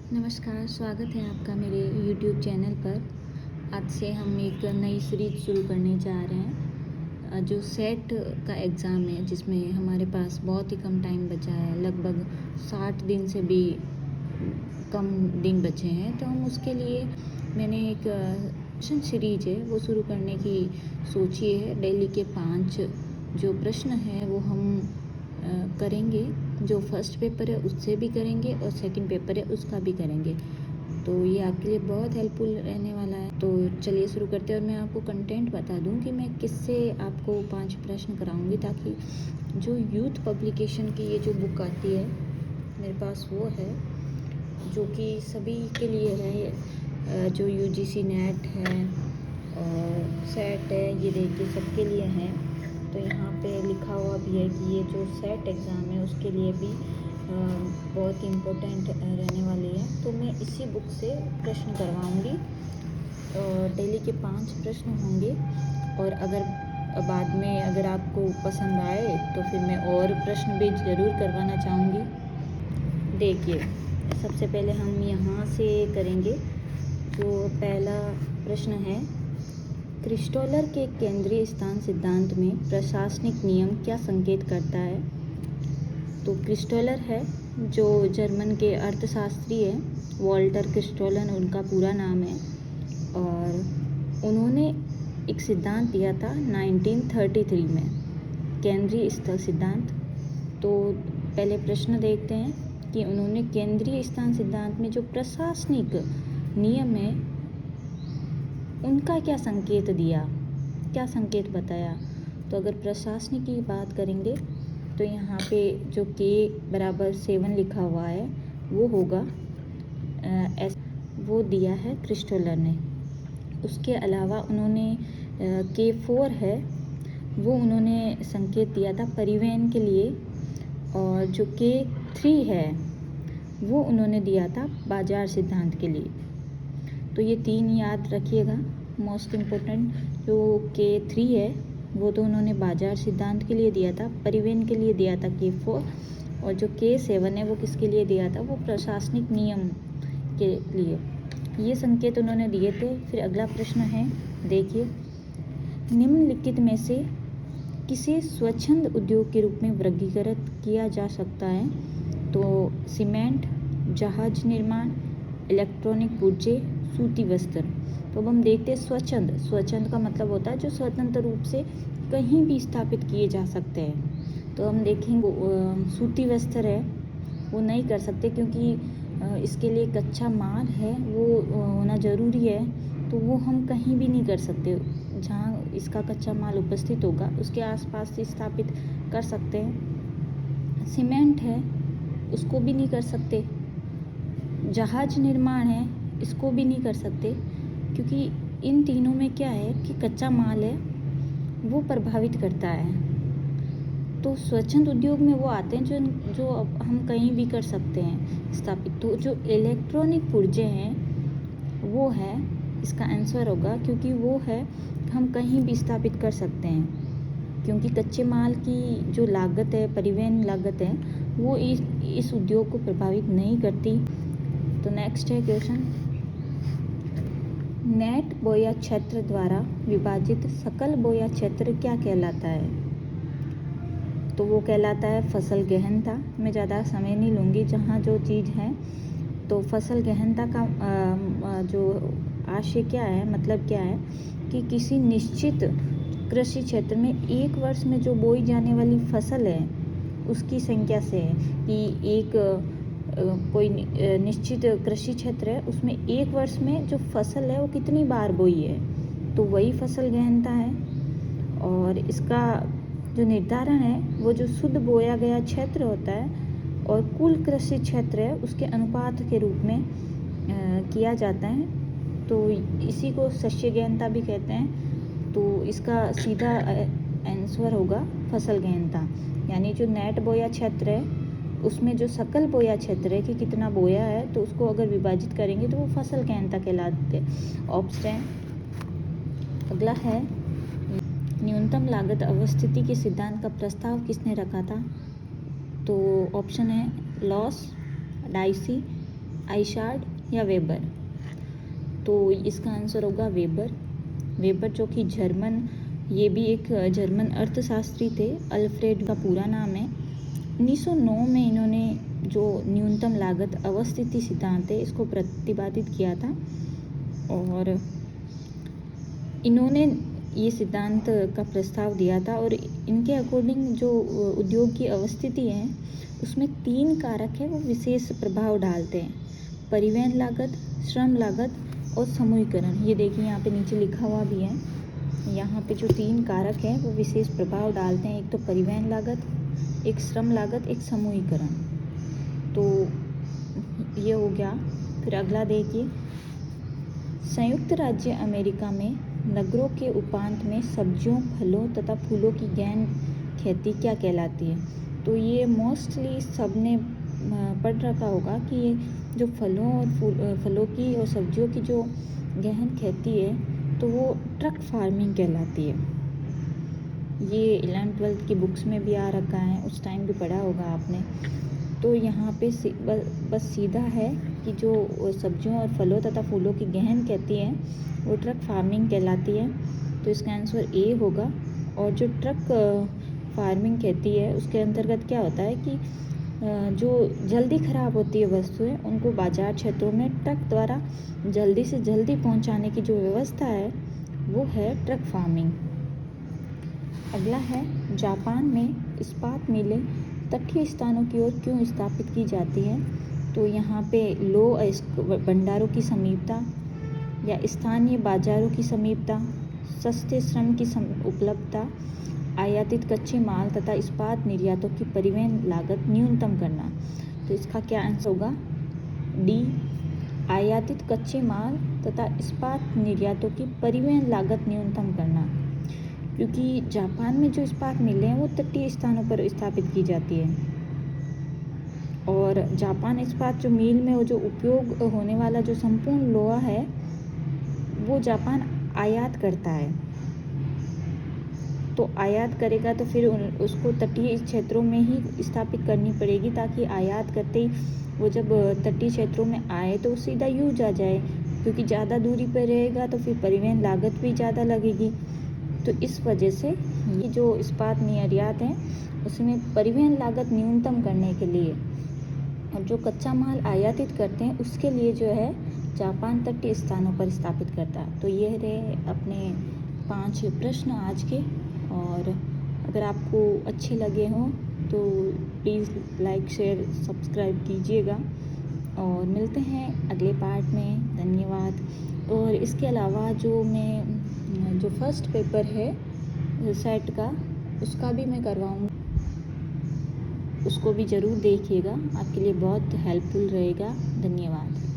नमस्कार, स्वागत है आपका मेरे YouTube चैनल पर। आज से हम एक नई सीरीज शुरू करने जा रहे हैं जो सेट का एग्ज़ाम है, जिसमें हमारे पास बहुत ही कम टाइम बचा है। लगभग 60 दिन से भी कम दिन बचे हैं। तो हम उसके लिए मैंने एक क्वेश्चन सीरीज है वो शुरू करने की सोची है। डेली के 5 जो प्रश्न हैं वो हम करेंगे। जो फर्स्ट पेपर है उससे भी करेंगे और सेकंड पेपर है उसका भी करेंगे। तो ये आपके लिए बहुत हेल्पफुल रहने वाला है। तो चलिए शुरू करते हैं। और मैं आपको कंटेंट बता दूं कि मैं किससे आपको 5 प्रश्न कराऊंगी, ताकि जो यूथ पब्लिकेशन की ये जो बुक आती है मेरे पास वो है, जो कि सभी के लिए है। जो UGC नेट है और सेट है, ये देखिए सबके लिए है। तो यहाँ पे लिखा हुआ भी है कि ये जो सेट एग्ज़ाम है उसके लिए भी बहुत इम्पोर्टेंट रहने वाली है। तो मैं इसी बुक से प्रश्न करवाऊँगी और डेली के 5 प्रश्न होंगे। और अगर बाद में अगर आपको पसंद आए तो फिर मैं और प्रश्न भी ज़रूर करवाना चाहूँगी। देखिए, सबसे पहले हम यहाँ से करेंगे। जो पहला प्रश्न है, क्रिस्टोलर के केंद्रीय स्थान सिद्धांत में प्रशासनिक नियम क्या संकेत करता है? तो क्रिस्टोलर है जो जर्मन के अर्थशास्त्री है, वॉल्टर क्रिस्टोलर उनका पूरा नाम है। और उन्होंने एक सिद्धांत दिया था 1933 में, केंद्रीय स्थल सिद्धांत। तो पहले प्रश्न देखते हैं कि उन्होंने केंद्रीय स्थान सिद्धांत में जो प्रशासनिक नियम है उनका क्या संकेत दिया, क्या संकेत बताया। तो अगर प्रशासनिक की बात करेंगे तो यहाँ पे जो K=7 लिखा हुआ है वो होगा वो दिया है क्रिस्टोलर ने। उसके अलावा उन्होंने K4 है वो उन्होंने संकेत दिया था परिवहन के लिए। और जो K3 है वो उन्होंने दिया था बाजार सिद्धांत के लिए। तो ये 3 याद रखिएगा, मोस्ट इम्पोर्टेंट। जो K3 है वो तो उन्होंने बाजार सिद्धांत के लिए दिया था, परिवहन के लिए दिया था K4। और जो K7 है वो किसके लिए दिया था, वो प्रशासनिक नियम के लिए। ये संकेत उन्होंने दिए थे। फिर अगला प्रश्न है, देखिए, निम्नलिखित में से किसे स्वच्छंद उद्योग के रूप में वर्गीकृत किया जा सकता है? तो सीमेंट, जहाज निर्माण, इलेक्ट्रॉनिक पुर्जे, सूती वस्त्र। तो अब हम देखते हैं स्वच्छंद। स्वच्छंद का मतलब होता है जो स्वतंत्र रूप से कहीं भी स्थापित किए जा सकते हैं। तो हम देखेंगे सूती वस्त्र है वो नहीं कर सकते, क्योंकि इसके लिए कच्चा माल है वो होना ज़रूरी है। तो वो हम कहीं भी नहीं कर सकते। जहाँ इसका कच्चा माल उपस्थित होगा उसके आसपास से स्थापित कर सकते हैं। सीमेंट है उसको भी नहीं कर सकते। जहाज निर्माण है इसको भी नहीं कर सकते, क्योंकि इन तीनों में क्या है कि कच्चा माल है वो प्रभावित करता है। तो स्वच्छंद उद्योग में वो आते हैं जो हम कहीं भी कर सकते हैं स्थापित। तो जो इलेक्ट्रॉनिक पुर्जे हैं वो है इसका आंसर होगा, क्योंकि वो है हम कहीं भी स्थापित कर सकते हैं, क्योंकि कच्चे माल की जो लागत है, परिवहन लागत है, वो इस उद्योग को प्रभावित नहीं करती। तो नेक्स्ट है क्वेश्चन, नेट बोया क्षेत्र द्वारा विभाजित सकल बोया क्षेत्र क्या कहलाता है? तो वो कहलाता है फसल गहनता। मैं ज़्यादा समय नहीं लूँगी, जहाँ जो चीज़ है। तो फसल गहनता का जो आशय क्या है, मतलब क्या है कि किसी निश्चित कृषि क्षेत्र में एक वर्ष में जो बोई जाने वाली फसल है उसकी संख्या से है कि एक कोई निश्चित कृषि क्षेत्र है उसमें एक वर्ष में जो फसल है वो कितनी बार बोई है, तो वही फसल गहनता है। और इसका जो निर्धारण है वो जो शुद्ध बोया गया क्षेत्र होता है और कुल कृषि क्षेत्र है उसके अनुपात के रूप में किया जाता है। तो इसी को शस्य गहनता भी कहते हैं। तो इसका सीधा आंसर होगा फसल गहनता। यानी जो नेट बोया क्षेत्र है उसमें जो सकल बोया क्षेत्र है कि कितना बोया है, तो उसको अगर विभाजित करेंगे तो वो फसल गहनता कहलाते हैं। ऑप्शन अगला है, न्यूनतम लागत अवस्थिति के सिद्धांत का प्रस्ताव किसने रखा था? तो ऑप्शन है लॉस, डाइसी, आइशार्ड या वेबर? तो इसका आंसर होगा वेबर। वेबर जो कि ये भी एक जर्मन अर्थशास्त्री थे। अल्फ्रेड का पूरा नाम है। 1909 में इन्होंने जो न्यूनतम लागत अवस्थिति सिद्धांत है इसको प्रतिपादित किया था, और इन्होंने ये सिद्धांत का प्रस्ताव दिया था। और इनके अकॉर्डिंग जो उद्योग की अवस्थिति है उसमें 3 कारक है वो विशेष प्रभाव डालते हैं: परिवहन लागत, श्रम लागत और समूहीकरण। ये देखिए यहाँ पे नीचे लिखा हुआ भी है। यहाँ पे जो 3 कारक हैं वो विशेष प्रभाव डालते हैं, एक तो परिवहन लागत, एक श्रम लागत, एक समूहीकरण। तो ये हो गया। फिर अगला देखिए, संयुक्त राज्य अमेरिका में नगरों के उपांत में सब्जियों, फलों तथा फूलों की गहन खेती क्या कहलाती है? तो ये मोस्टली सबने पढ़ रखा होगा कि ये जो फलों की और सब्जियों की जो गहन खेती है तो वो ट्रक फार्मिंग कहलाती है। ये 11th-12th की बुक्स में भी आ रखा है, उस टाइम भी पढ़ा होगा आपने। तो यहाँ पे बस सीधा है कि जो सब्जियों और फलों तथा फूलों की गहन खेती है वो ट्रक फार्मिंग कहलाती है। तो इसका आंसर ए होगा। और जो ट्रक फार्मिंग खेती है उसके अंतर्गत क्या होता है कि जो जल्दी ख़राब होती है वस्तुएं उनको बाजार क्षेत्रों में ट्रक द्वारा जल्दी से जल्दी पहुंचाने की जो व्यवस्था है वो है ट्रक फार्मिंग। अगला है, जापान में इस्पात मिलें तटीय स्थानों की ओर क्यों स्थापित की जाती है? तो यहाँ पे लो भंडारों की समीपता या स्थानीय बाजारों की समीपता, सस्ते श्रम की उपलब्धता, आयातित कच्चे माल तथा इस्पात निर्यातों की परिवहन लागत न्यूनतम करना। तो इसका क्या आंसर होगा? डी, आयातित कच्चे माल तथा इस्पात निर्यातों की परिवहन लागत न्यूनतम करना। क्योंकि जापान में जो इस्पात मिलें हैं वो तटीय स्थानों पर स्थापित की जाती है, और जापान इस्पात जो मिल में वो जो उपयोग होने वाला जो संपूर्ण लोहा है वो जापान आयात करता है। तो आयात करेगा तो फिर उसको तटीय क्षेत्रों में ही स्थापित करनी पड़ेगी, ताकि आयात करते ही वो जब तटीय क्षेत्रों में आए तो सीधा यूज आ जाए। क्योंकि ज़्यादा दूरी पर रहेगा तो फिर परिवहन लागत भी ज़्यादा लगेगी। तो इस वजह से ये जो इस्पात निर्यात है उसमें परिवहन लागत न्यूनतम करने के लिए और जो कच्चा माल आयातित करते हैं उसके लिए जो है जापान तटीय स्थानों पर स्थापित करता है। तो ये रहे अपने 5 प्रश्न आज के, और अगर आपको अच्छे लगे हों तो प्लीज़ लाइक, शेयर, सब्सक्राइब कीजिएगा, और मिलते हैं अगले पार्ट में। धन्यवाद। और इसके अलावा जो फर्स्ट पेपर है सेट का उसका भी मैं करवाऊँगी, उसको भी ज़रूर देखिएगा, आपके लिए बहुत हेल्पफुल रहेगा। धन्यवाद।